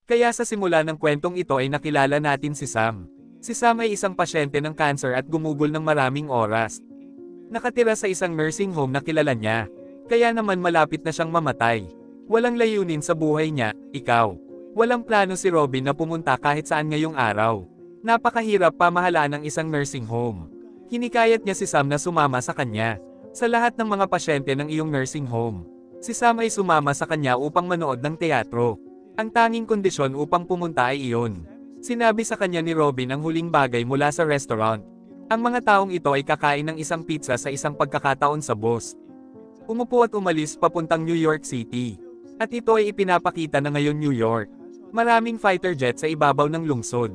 Kaya sa simula ng kwentong ito ay nakilala natin si Sam. Si Sam ay isang pasyente ng cancer at gumugol ng maraming oras. Nakatira sa isang nursing home na kilala niya. Kaya naman malapit na siyang mamatay. Walang layunin sa buhay niya, ikaw. Walang plano si Robin na pumunta kahit saan ngayong araw. Napakahirap pamahalaan ng isang nursing home. Hinikayat niya si Sam na sumama sa kanya. Sa lahat ng mga pasyente ng iyong nursing home, si Sam ay sumama sa kanya upang manood ng teatro. Ang tanging kondisyon upang pumunta ay iyon. Sinabi sa kanya ni Robin ang huling bagay mula sa restaurant. Ang mga taong ito ay kakain ng isang pizza sa isang pagkakataon sa bus. Umupo at umalis papuntang New York City. At ito ay ipinapakita na ngayon New York. Maraming fighter jet sa ibabaw ng lungsod.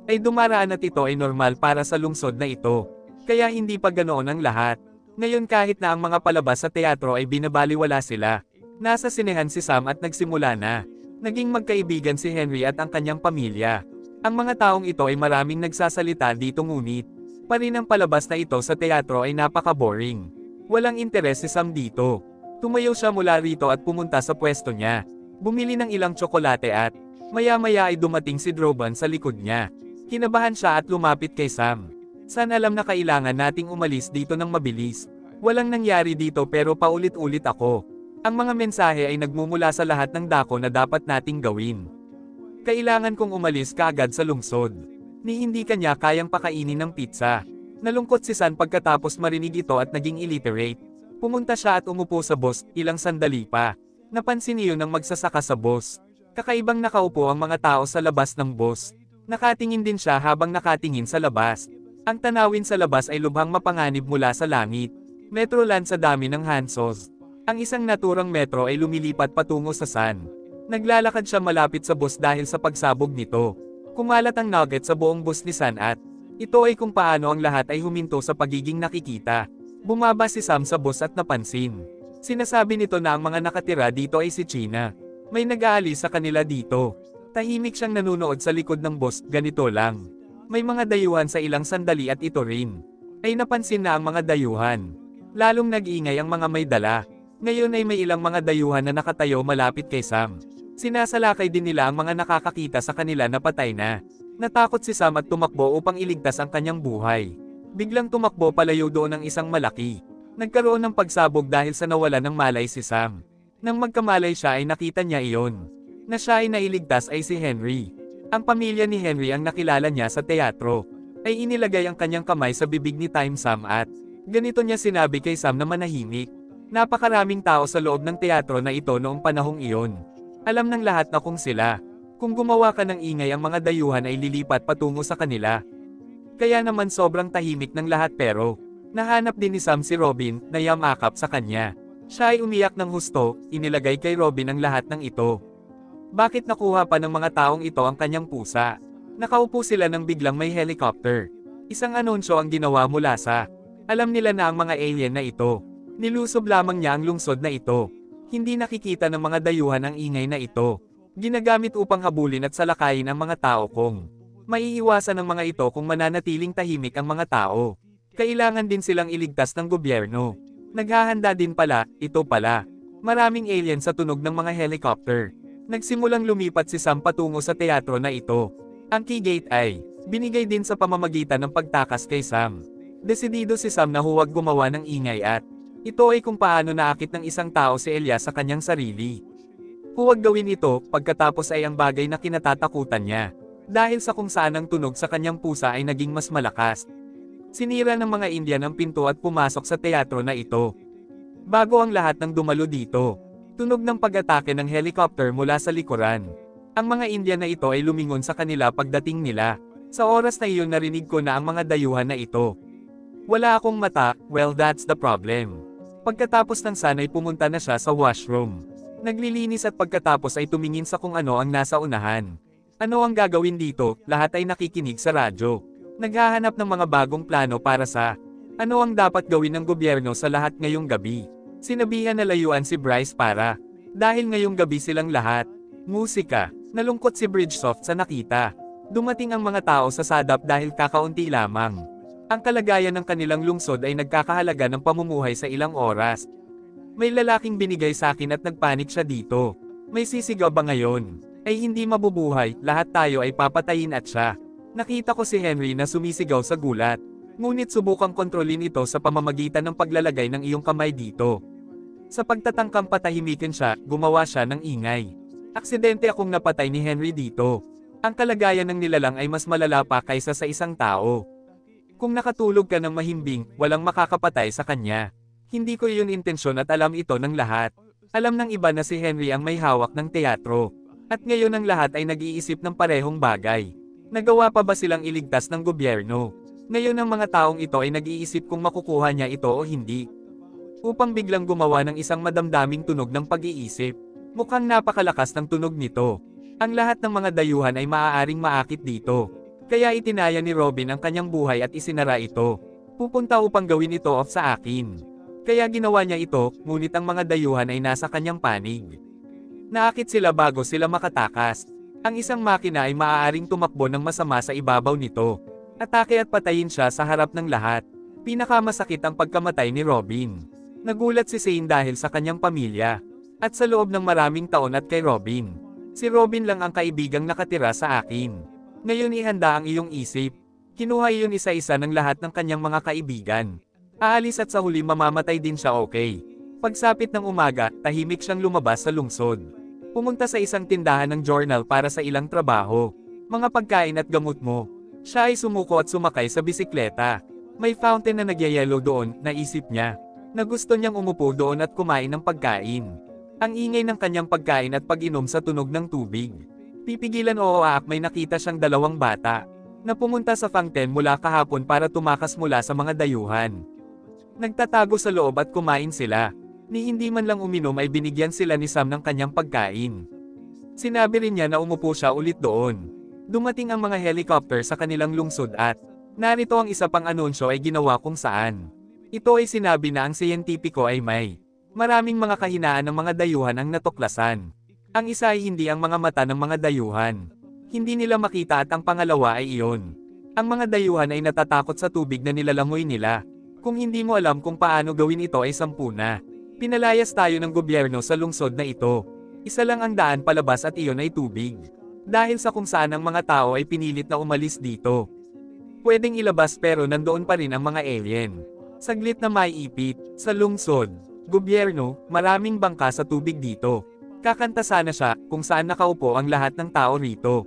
Ay dumaraan at ito ay normal para sa lungsod na ito. Kaya hindi pa ganoon ang lahat. Ngayon kahit na ang mga palabas sa teatro ay binabaliwala sila. Nasa sinehan si Sam at nagsimula na. Naging magkaibigan si Henry at ang kanyang pamilya. Ang mga taong ito ay maraming nagsasalita dito ngunit pa rin ang palabas na ito sa teatro ay napaka-boring. Walang interes si Sam dito. Tumayo siya mula rito at pumunta sa pwesto niya. Bumili ng ilang tsokolate at maya-maya ay dumating si Droban sa likod niya. Kinabahan siya at lumapit kay Sam. San alam na kailangan nating umalis dito ng mabilis. Walang nangyari dito pero paulit-ulit ako. Ang mga mensahe ay nagmumula sa lahat ng dako na dapat nating gawin. Kailangan kong umalis kaagad sa lungsod. Ni hindi kanya kayang pakainin ng pizza. Nalungkot si San pagkatapos marinig ito at naging illiterate. Pumunta siya at umupo sa bus, ilang sandali pa. Napansin niyo nang magsasaka sa bus. Kakaibang nakaupo ang mga tao sa labas ng bus. Nakatingin din siya habang nakatingin sa labas. Ang tanawin sa labas ay lubhang mapanganib mula sa langit. Metroland sa dami ng Hansos. Ang isang naturang metro ay lumilipat patungo sa San. Naglalakad siya malapit sa bus dahil sa pagsabog nito. Kumalat ang nugget sa buong bus ni San at ito ay kung paano ang lahat ay huminto sa pagiging nakikita. Bumaba si Sam sa bus at napansin. Sinasabi nito na ang mga nakatira dito ay si China. May nag-aalis sa kanila dito. Tahimik siyang nanunood sa likod ng bus, ganito lang. May mga dayuhan sa ilang sandali at ito rin. Ay napansin na ang mga dayuhan. Lalong nag-iingay ang mga may dala. Ngayon ay may ilang mga dayuhan na nakatayo malapit kay Sam. Sinasalakay din nila ang mga nakakakita sa kanila na patay na. Natakot si Sam at tumakbo upang iligtas ang kanyang buhay. Biglang tumakbo palayo doon ang isang malaki. Nagkaroon ng pagsabog dahil sa nawalan ng malay si Sam. Nang magkamalay siya ay nakita niya iyon. Na siya ay nailigtas ay si Henry. Ang pamilya ni Henry ang nakilala niya sa teatro. Ay inilagay ang kanyang kamay sa bibig ni Time Sam at ganito niya sinabi kay Sam na manahimik. Napakaraming tao sa loob ng teatro na ito noong panahong iyon. Alam ng lahat na kung sila. Kung gumawa ka ng ingay ang mga dayuhan ay lilipat patungo sa kanila. Kaya naman sobrang tahimik ng lahat pero nahanap din ni Sam si Robin na yamakap sa kanya. Siya ay umiyak ng husto, inilagay kay Robin ang lahat ng ito. Bakit nakuha pa ng mga taong ito ang kanyang pusa? Nakaupo sila nang biglang may helicopter. Isang anunsyo ang ginawa mula sa alam nila na ang mga alien na ito. Nilusob lamang niya ang lungsod na ito. Hindi nakikita ng mga dayuhan ang ingay na ito. Ginagamit upang habulin at salakayin ang mga tao kung maiiwasan ng mga ito kung mananatiling tahimik ang mga tao. Kailangan din silang iligtas ng gobyerno. Naghahanda din pala, ito pala. Maraming alien sa tunog ng mga helicopter. Nagsimulang lumipat si Sam patungo sa teatro na ito. Ang key gate ay binigay din sa pamamagitan ng pagtakas kay Sam. Desidido si Sam na huwag gumawa ng ingay at ito ay kung paano naakit ng isang tao si Elias sa kanyang sarili. Huwag gawin ito, pagkatapos ay ang bagay na kinatatakutan niya. Dahil sa kung saan ang tunog sa kanyang pusa ay naging mas malakas. Sinira ng mga Indian ang pinto at pumasok sa teatro na ito. Bago ang lahat ng dumalo dito, tunog ng pag-atake ng helicopter mula sa likuran. Ang mga Indian na ito ay lumingon sa kanila pagdating nila. Sa oras na iyon narinig ko na ang mga dayuhan na ito. Wala akong mata, well that's the problem. Pagkatapos ng sanay pumunta na siya sa washroom. Naglilinis at pagkatapos ay tumingin sa kung ano ang nasa unahan. Ano ang gagawin dito, lahat ay nakikinig sa radyo. Naghahanap ng mga bagong plano para sa ano ang dapat gawin ng gobyerno sa lahat ngayong gabi. Sinabihan na layuan si Bryce para dahil ngayong gabi silang lahat. Musika, nalungkot si Bridgesoft sa nakita. Dumating ang mga tao sa sadap dahil kakaunti lamang. Ang kalagayan ng kanilang lungsod ay nagkakahalaga ng pamumuhay sa ilang oras. May lalaking binigay sa akin at nagpanik siya dito. May sisigaw ba ngayon? ay hindi mabubuhay, lahat tayo ay papatayin at siya. Nakita ko si Henry na sumisigaw sa gulat. Ngunit subukang kontrolin ito sa pamamagitan ng paglalagay ng iyong kamay dito. Sa pagtatangkang patahimikin siya, gumawa siya ng ingay. Aksidente akong napatay ni Henry dito. Ang kalagayan ng nilalang ay mas malala pa kaysa sa isang tao. Kung nakatulog ka ng mahimbing, walang makakapatay sa kanya. Hindi ko iyon intensyon at alam ito ng lahat. Alam ng iba na si Henry ang may hawak ng teatro. At ngayon ang lahat ay nag-iisip ng parehong bagay. Nagawa pa ba silang iligtas ng gobyerno? Ngayon ang mga taong ito ay nag-iisip kung makukuha niya ito o hindi. Upang biglang gumawa ng isang madamdaming tunog ng pag-iisip. Mukhang napakalakas ng tunog nito. Ang lahat ng mga dayuhan ay maaaring maakit dito. Kaya itinaya ni Robin ang kanyang buhay at isinara ito. Pupunta upang gawin ito off sa akin. Kaya ginawa niya ito, ngunit ang mga dayuhan ay nasa kanyang panig. Naakit sila bago sila makatakas. Ang isang makina ay maaaring tumakbo ng masama sa ibabaw nito. Atake at patayin siya sa harap ng lahat. Pinakamasakit ang pagkamatay ni Robin. Nagulat si Zane dahil sa kanyang pamilya. At sa loob ng maraming taon at kay Robin. Si Robin lang ang kaibigang nakatira sa akin. Ngayon ihanda ang iyong isip. Kinuha iyon isa-isa ng lahat ng kanyang mga kaibigan. Aalis at sa huli mamamatay din siya, okay. Pagsapit ng umaga, tahimik siyang lumabas sa lungsod. Pumunta sa isang tindahan ng journal para sa ilang trabaho. Mga pagkain at gamot mo. Siya ay sumuko at sumakay sa bisikleta. May fountain na nagyayelo doon, naisip niya. Na gusto niyang umupo doon at kumain ng pagkain. Ang ingay ng kanyang pagkain at pag-inom sa tunog ng tubig. Pipigilan o may nakita siyang dalawang bata. Na pumunta sa fountain mula kahapon para tumakas mula sa mga dayuhan. Nagtatago sa loob at kumain sila. Ni hindi man lang uminom ay binigyan sila ni Sam ng kanyang pagkain. Sinabi rin niya na umupo siya ulit doon. Dumating ang mga helicopter sa kanilang lungsod at narito ang isa pang anunsyo ay ginawa kung saan. Ito ay sinabi na ang siyentipiko ay may maraming mga kahinaan ng mga dayuhan ang natuklasan. Ang isa ay hindi ang mga mata ng mga dayuhan. Hindi nila makita at ang pangalawa ay iyon. Ang mga dayuhan ay natatakot sa tubig na nilalangoy nila. Kung hindi mo alam kung paano gawin ito ay 10 na. Pinalayas tayo ng gobyerno sa lungsod na ito. Isa lang ang daan palabas at iyon ay tubig. Dahil sa kung saan ang mga tao ay pinilit na umalis dito. Pwedeng ilabas pero nandoon pa rin ang mga alien. Saglit na maiipit, sa lungsod, gobyerno, maraming bangka sa tubig dito. Kakanta sana siya, kung saan nakaupo ang lahat ng tao rito.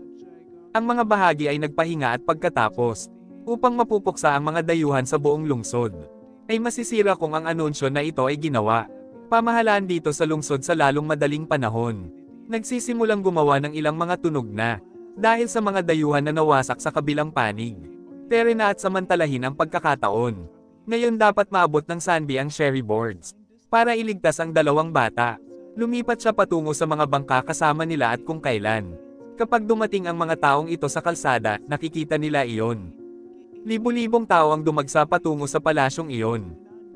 Ang mga bahagi ay nagpahinga at pagkatapos, upang mapupuksa ang mga dayuhan sa buong lungsod, ay masisira kung ang anunsyo na ito ay ginawa. Pamahalaan dito sa lungsod sa lalong madaling panahon. Nagsisimulang gumawa ng ilang mga tunog na, dahil sa mga dayuhan na nawasak sa kabilang panig. Tere na at samantalahin ang pagkakataon. Ngayon dapat maabot ng Sanbi ang Sherry boards. Para iligtas ang dalawang bata. Lumipat siya patungo sa mga bangka kasama nila at kung kailan. Kapag dumating ang mga taong ito sa kalsada, nakikita nila iyon. Libo-libong tao ang dumagsa patungo sa palasyong iyon.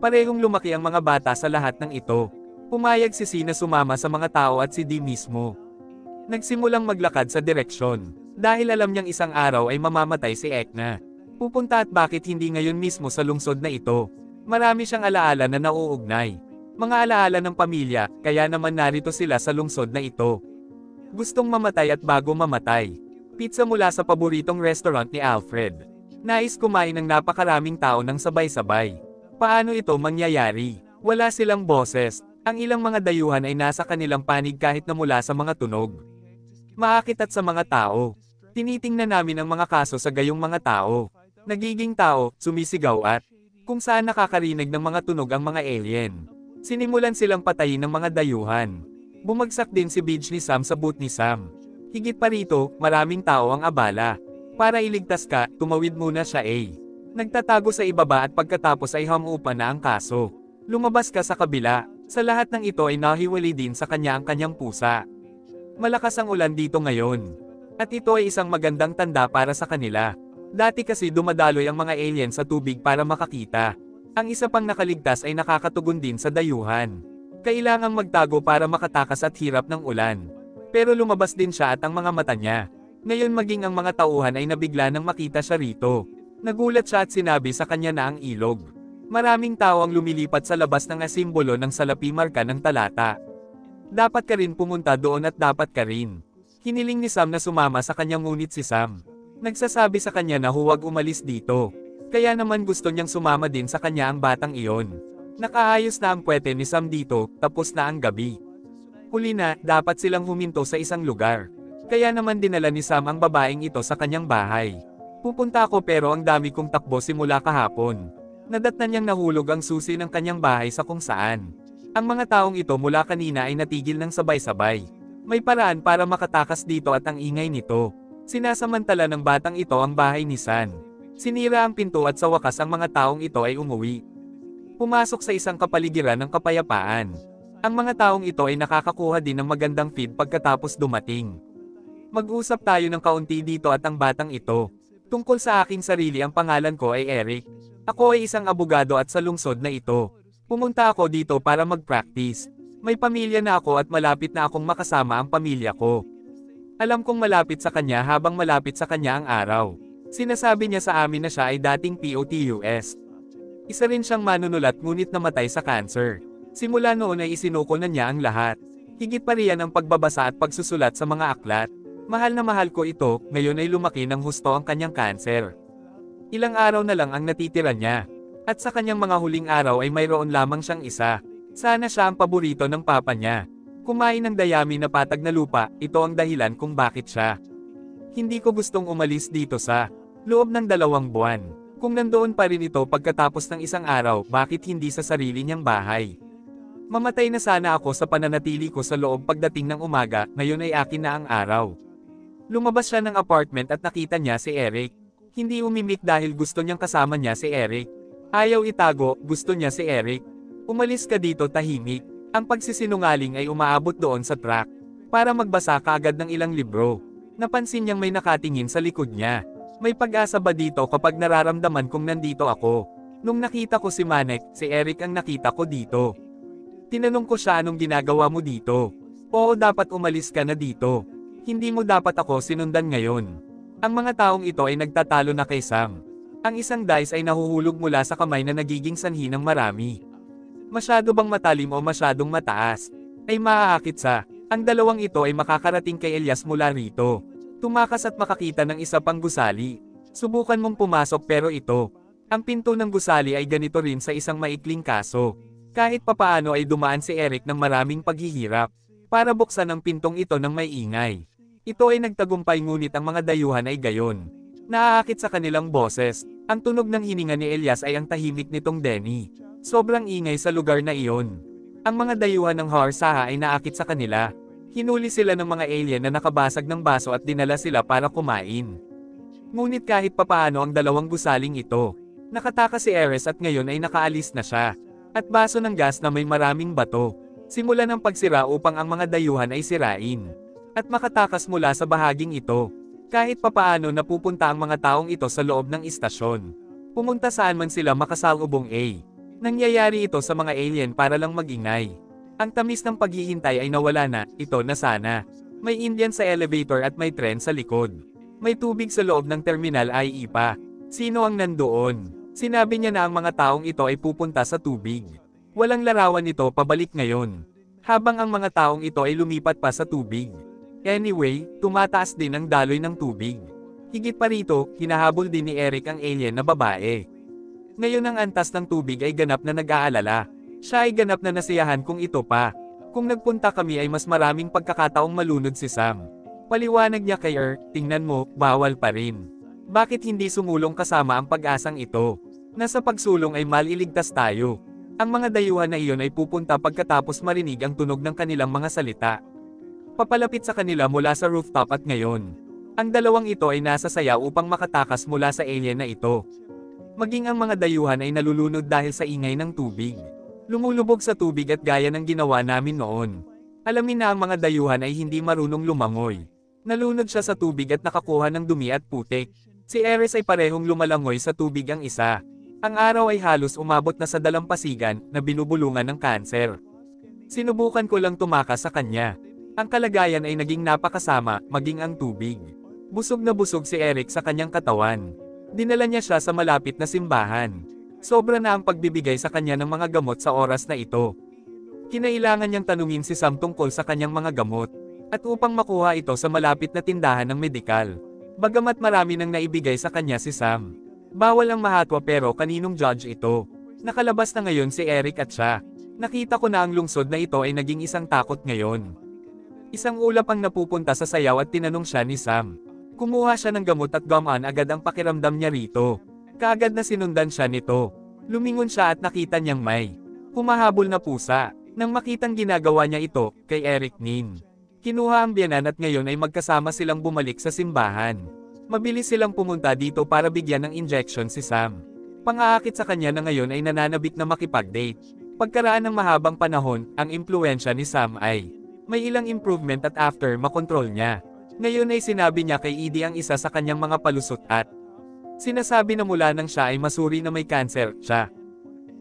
Parehong lumaki ang mga bata sa lahat ng ito. Pumayag si C na sumama sa mga tao at si D mismo. Nagsimulang maglakad sa direksyon. Dahil alam niyang isang araw ay mamamatay si Ekna. Pupunta at bakit hindi ngayon mismo sa lungsod na ito? Marami siyang alaala na nauugnay. Mga alaala ng pamilya, kaya naman narito sila sa lungsod na ito. Gustong mamatay at bago mamatay. Pizza mula sa paboritong restaurant ni Alfred. Nais kumain ng napakaraming tao ng sabay-sabay. Paano ito mangyayari? Wala silang boses. Ang ilang mga dayuhan ay nasa kanilang panig kahit na mula sa mga tunog. Maakit at sa mga tao. Tinitingnan namin ang mga kaso sa gayong mga tao. Nagiging tao, sumisigaw at kung saan nakakarinig ng mga tunog ang mga alien. Sinimulan silang patayin ng mga dayuhan. Bumagsak din si Bidge ni Sam sa boot ni Sam. Higit pa rito, maraming tao ang abala. Para iligtas ka, tumawid muna siya Nagtatago sa ibaba at pagkatapos ay hamupa na ang kaso. Lumabas ka sa kabila. Sa lahat ng ito ay nahiwalay din sa kanya ang kanyang pusa. Malakas ang ulan dito ngayon. At ito ay isang magandang tanda para sa kanila. Dati kasi dumadaloy ang mga alien sa tubig para makakita. Ang isa pang nakaligtas ay nakakatugon din sa dayuhan. Kailangang magtago para makatakas at hirap ng ulan. Pero lumabas din siya at ang mga mata niya. Ngayon maging ang mga tauhan ay nabigla nang makita siya rito. Nagulat siya at sinabi sa kanya na ang ilog. Maraming tao ang lumilipat sa labas ng simbolo ng salapi marka ng talata. Dapat ka rin pumunta doon at dapat ka rin. Hiniling ni Sam na sumama sa kanya ngunit si Sam nagsasabi sa kanya na huwag umalis dito. Kaya naman gusto niyang sumama din sa kanya ang batang iyon. Nakaayos na ang puwete ni Sam dito, tapos na ang gabi. Huli na, dapat silang huminto sa isang lugar. Kaya naman dinala ni Sam ang babaeng ito sa kanyang bahay. Pupunta ako pero ang dami kong takbo simula kahapon. Nadatnan niyang nahulog ang susi ng kanyang bahay sa kung saan. Ang mga taong ito mula kanina ay natigil ng sabay-sabay. May paraan para makatakas dito at ang ingay nito. Sinasamantala ng batang ito ang bahay ni San. Sinira ang pinto at sa wakas ang mga taong ito ay umuwi. Pumasok sa isang kapaligiran ng kapayapaan. Ang mga taong ito ay nakakakuha din ng magandang feed pagkatapos dumating. Mag-usap tayo ng kaunti dito at ang batang ito. Tungkol sa aking sarili ang pangalan ko ay Eric. Ako ay isang abogado at sa lungsod na ito. Pumunta ako dito para mag-practice. May pamilya na ako at malapit na akong makasama ang pamilya ko. Alam kong malapit sa kanya habang malapit sa kanya ang araw. Sinasabi niya sa amin na siya ay dating POTUS. Isa rin siyang manunulat ngunit namatay sa cancer. Simula noon ay isinuko na niya ang lahat. Higit pa riyan ang pagbabasa at pagsusulat sa mga aklat. Mahal na mahal ko ito, ngayon ay lumaki ng husto ang kanyang cancer. Ilang araw na lang ang natitira niya. At sa kanyang mga huling araw ay mayroon lamang siyang isa. Sana siya ang paborito ng papa niya. Kumain ng dayami na patag na lupa, ito ang dahilan kung bakit siya. Hindi ko gustong umalis dito sa loob ng 2 buwan. Kung nandoon pa rin ito pagkatapos ng isang araw, bakit hindi sa sarili niyang bahay? Mamatay na sana ako sa pananatili ko sa loob pagdating ng umaga, ngayon ay akin na ang araw. Lumabas siya ng apartment at nakita niya si Eric. Hindi umimik dahil gusto niyang kasama niya si Eric. Ayaw itago, gusto niya si Eric. Umalis ka dito tahimik. Ang pagsisinungaling ay umaabot doon sa truck. Para magbasa kaagad ng ilang libro. Napansin niyang may nakatingin sa likod niya. May pag-asa ba dito kapag nararamdaman kong nandito ako? Nung nakita ko si Manek, si Eric ang nakita ko dito. Tinanong ko siya anong ginagawa mo dito. Oo, dapat umalis ka na dito. Hindi mo dapat ako sinundan ngayon. Ang mga taong ito ay nagtatalo na kay Sam. Ang isang dice ay nahuhulog mula sa kamay na nagiging sanhi ng marami. Masyado bang matalim o masyadong mataas? Ay maaakit sa. Ang dalawang ito ay makakarating kay Elias mula rito. Tumakas at makakita ng isa pang gusali. Subukan mong pumasok pero ito. Ang pinto ng gusali ay ganito rin sa isang maikling kaso. Kahit papaano ay dumaan si Eric ng maraming paghihirap. Para buksan ang pintong ito ng may ingay. Ito ay nagtagumpay ngunit ang mga dayuhan ay gayon. Naaakit sa kanilang boses. Ang tunog ng hininga ni Elias ay ang tahimik nitong Denny. Sobrang ingay sa lugar na iyon. Ang mga dayuhan ng Harsaha ay naakit sa kanila. Hinuli sila ng mga alien na nakabasag ng baso at dinala sila para kumain. Ngunit kahit papaano ang dalawang gusaling ito, nakatakas si Ares at ngayon ay nakaalis na siya. At baso ng gas na may maraming bato. Simulan ng pagsira upang ang mga dayuhan ay sirain. At makatakas mula sa bahaging ito. Kahit papaano napupunta ang mga taong ito sa loob ng istasyon. Pumunta saan man sila makasalubong Nangyayari ito sa mga alien para lang magingay. Ang tamis ng paghihintay ay nawala na, ito na sana. May Indian sa elevator at may tren sa likod. May tubig sa loob ng terminal IE pa. Sino ang nandoon? Sinabi niya na ang mga taong ito ay pupunta sa tubig. Walang larawan nito pabalik ngayon. Habang ang mga taong ito ay lumipat pa sa tubig. Anyway, tumataas din ang daloy ng tubig. Higit pa rito, hinahabol din ni Eric ang alien na babae. Ngayon ang antas ng tubig ay ganap na nag-aalala. Siya ay ganap na nasiyahan kung ito pa. Kung nagpunta kami ay mas maraming pagkakataong malunod si Sam. Paliwanag niya kay tingnan mo, bawal pa rin. Bakit hindi sumulong kasama ang pag-asang ito? Nasa pagsulong ay maliligtas tayo. Ang mga dayuhan na iyon ay pupunta pagkatapos marinig ang tunog ng kanilang mga salita. Papalapit sa kanila mula sa rooftop at ngayon. Ang dalawang ito ay nasa saya upang makatakas mula sa alien na ito. Maging ang mga dayuhan ay nalulunod dahil sa ingay ng tubig. Lumulubog sa tubig at gaya ng ginawa namin noon. Alamin na ang mga dayuhan ay hindi marunong lumangoy. Nalunod siya sa tubig at nakakuha ng dumi at putik. Si Ares ay parehong lumalangoy sa tubig ang isa. Ang araw ay halos umabot na sa dalampasigan na binubulungan ng kanser. Sinubukan ko lang tumakas sa kanya. Ang kalagayan ay naging napakasama, maging ang tubig. Busog na busog si Eric sa kanyang katawan. Dinala niya siya sa malapit na simbahan. Sobra na ang pagbibigay sa kanya ng mga gamot sa oras na ito. Kinailangan niyang tanungin si Sam tungkol sa kanyang mga gamot. at upang makuha ito sa malapit na tindahan ng medikal. Bagamat marami nang naibigay sa kanya si Sam. Bawal ang mahatwa pero kaninong judge ito? Nakalabas na ngayon si Eric at siya. Nakita ko na ang lungsod na ito ay naging isang takot ngayon. Isang ulap ang napupunta sa sayaw at tinanong siya ni Sam. Kumuha siya ng gamot at gumaan agad ang pakiramdam niya rito. Kaagad na sinundan siya nito. Lumingon siya at nakita niyang may humahabol na pusa. Nang makitang ginagawa niya ito, kay Eric Nin. Kinuha ang biyanan at ngayon ay magkasama silang bumalik sa simbahan. Mabilis silang pumunta dito para bigyan ng injection si Sam. Pang-aakit sa kanya na ngayon ay nananabik na makipag-date. Pagkaraan ng mahabang panahon, ang impluensya ni Sam ay may ilang improvement at after makontrol niya. Ngayon ay sinabi niya kay Edie ang isa sa kanyang mga palusot at sinasabi na mula nang siya ay masuri na may cancer, siya.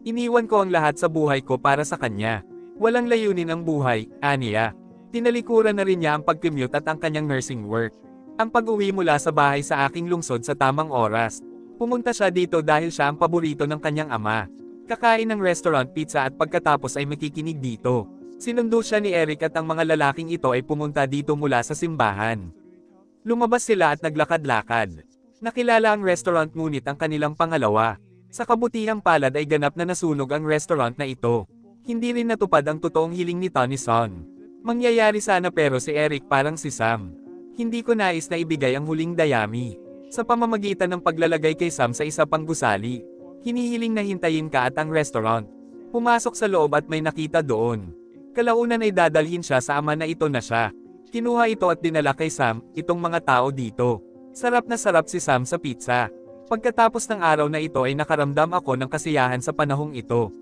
Iniwan ko ang lahat sa buhay ko para sa kanya. Walang layunin ang buhay, aniya. Tinalikuran na rin niya ang pag-commute at ang kanyang nursing work. Ang pag-uwi mula sa bahay sa aking lungsod sa tamang oras. Pumunta siya dito dahil siya ang paborito ng kanyang ama. Kakain ng restaurant pizza at pagkatapos ay makikinig dito. Sinundo siya ni Eric at ang mga lalaking ito ay pumunta dito mula sa simbahan. Lumabas sila at naglakad-lakad. Nakilala ang restaurant ngunit ang kanilang pangalawa. Sa kabutihang palad ay ganap na nasunog ang restaurant na ito. Hindi rin natupad ang totoong hiling ni Tony Son. Mangyayari sana pero si Eric parang si Sam. Hindi ko nais na ibigay ang huling dayami. Sa pamamagitan ng paglalagay kay Sam sa isa pang gusali. Hinihiling na hintayin ka at ang restaurant. Pumasok sa loob at may nakita doon. Kalaunan ay dadalhin siya sa ama na ito na siya. Kinuha ito at dinala kay Sam, itong mga tao dito. Sarap na sarap si Sam sa pizza. Pagkatapos ng araw na ito ay nakaramdam ako ng kasiyahan sa panahong ito.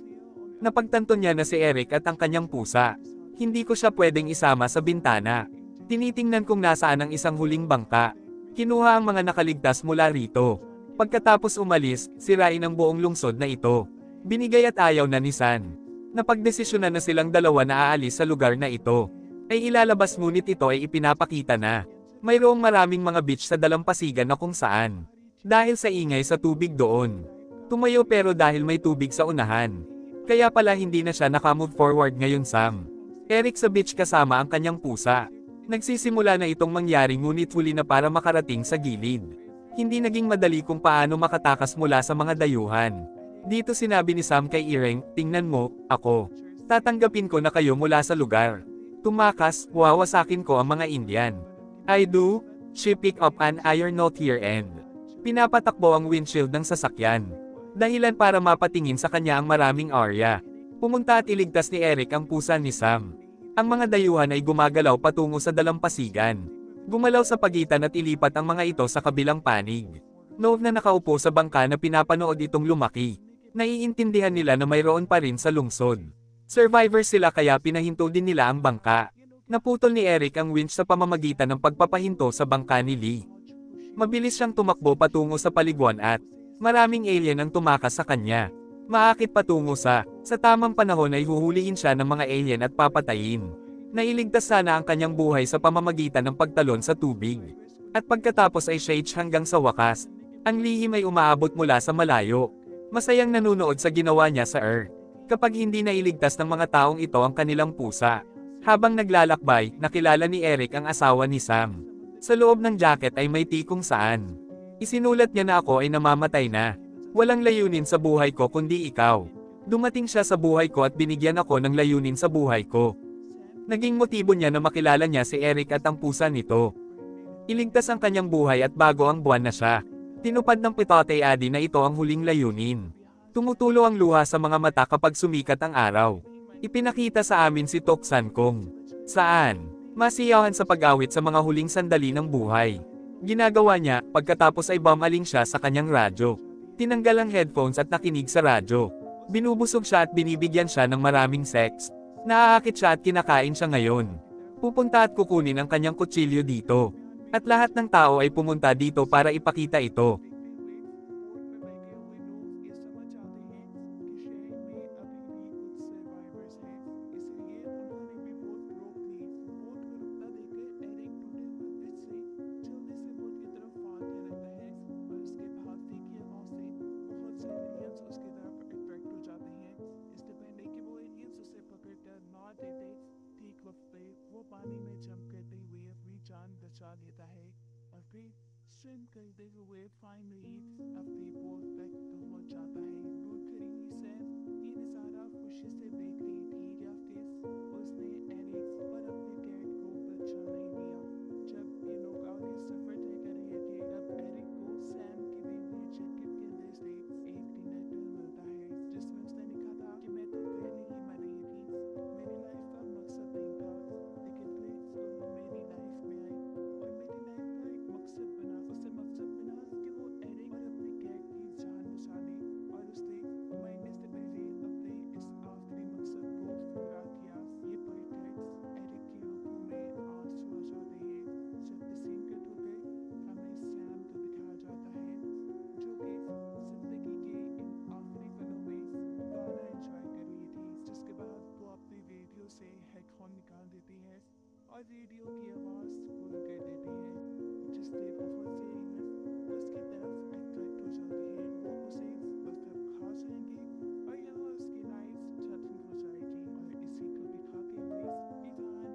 Napagtanto niya na si Eric at ang kanyang pusa. Hindi ko siya pwedeng isama sa bintana. Tinitingnan kung nasaan ang isang huling bangka. Kinuha ang mga nakaligtas mula rito. Pagkatapos umalis, sirain ang buong lungsod na ito. Binigay at ayaw na ni San. Napagdesisyonan na silang dalawa na aalis sa lugar na ito. Ay ilalabas ngunit ito ay ipinapakita na. Mayroong maraming mga beach sa dalampasigan na kung saan. Dahil sa ingay sa tubig doon. Tumayo pero dahil may tubig sa unahan. Kaya pala hindi na siya nakamove forward ngayon Sam. Eric sa beach kasama ang kanyang pusa. Nagsisimula na itong mangyari ngunit huli na para makarating sa gilid. Hindi naging madali kung paano makatakas mula sa mga dayuhan. Dito sinabi ni Sam kay Ireng, tingnan mo, ako. Tatanggapin ko na kayo mula sa lugar. Tumakas, wawasakin ko ang mga Indian. I do. She picked up an iron note here and pinapatakbo ang windshield ng sasakyan. Dahilan para mapatingin sa kanya ang maraming area. Pumunta at iligtas ni Eric ang pusa ni Sam. Ang mga dayuhan ay gumagalaw patungo sa dalampasigan. Gumalaw sa pagitan at ilipat ang mga ito sa kabilang panig. Noong na nakaupo sa bangka na pinapanood itong lumaki. Naiintindihan nila na mayroon pa rin sa lungsod. Survivors sila kaya pinahinto din nila ang bangka. Naputol ni Eric ang winch sa pamamagitan ng pagpapahinto sa bangka ni Lee. Mabilis siyang tumakbo patungo sa paliguan at maraming alien ang tumakas sa kanya. Maakit patungo sa tamang panahon ay huhulihin siya ng mga alien at papatayin. Nailigtas sana ang kanyang buhay sa pamamagitan ng pagtalon sa tubig. At pagkatapos ay shage hanggang sa wakas. Ang lihim ay umaabot mula sa malayo. Masayang nanunood sa ginawa niya sa Earth. Kapag hindi nailigtas ng mga taong ito ang kanilang pusa. Habang naglalakbay, nakilala ni Eric ang asawa ni Sam. Sa loob ng jacket ay may tikong saan. Isinulat niya na ako ay namamatay na. Walang layunin sa buhay ko kundi ikaw. Dumating siya sa buhay ko at binigyan ako ng layunin sa buhay ko. Naging motibo niya na makilala niya si Eric at ang pusa nito. Iligtas ang kanyang buhay at bago ang buwan na siya. Tinupad ng Pitote Adi na ito ang huling layunin. Tumutulo ang luha sa mga mata kapag sumikat ang araw. Ipinakita sa amin si Toksan Kong. Saan? Masiyahan sa pag-awit sa mga huling sandali ng buhay. Ginagawa niya, pagkatapos ay bumaling siya sa kanyang radyo. Tinanggal ang headphones at nakinig sa radyo. Binubusog siya at binibigyan siya ng maraming sex. Naaakit siya at kinakain siya ngayon. Pupunta at kukunin ang kanyang kutsilyo dito. At lahat ng tao ay pumunta dito para ipakita ito. वो पानी में जम कर स्ट्रेंथ खरीदे हुए fine reads अपनी पोस्ट तक पहुंच जाता है। दूध खरीदी से ये सारा खुशी से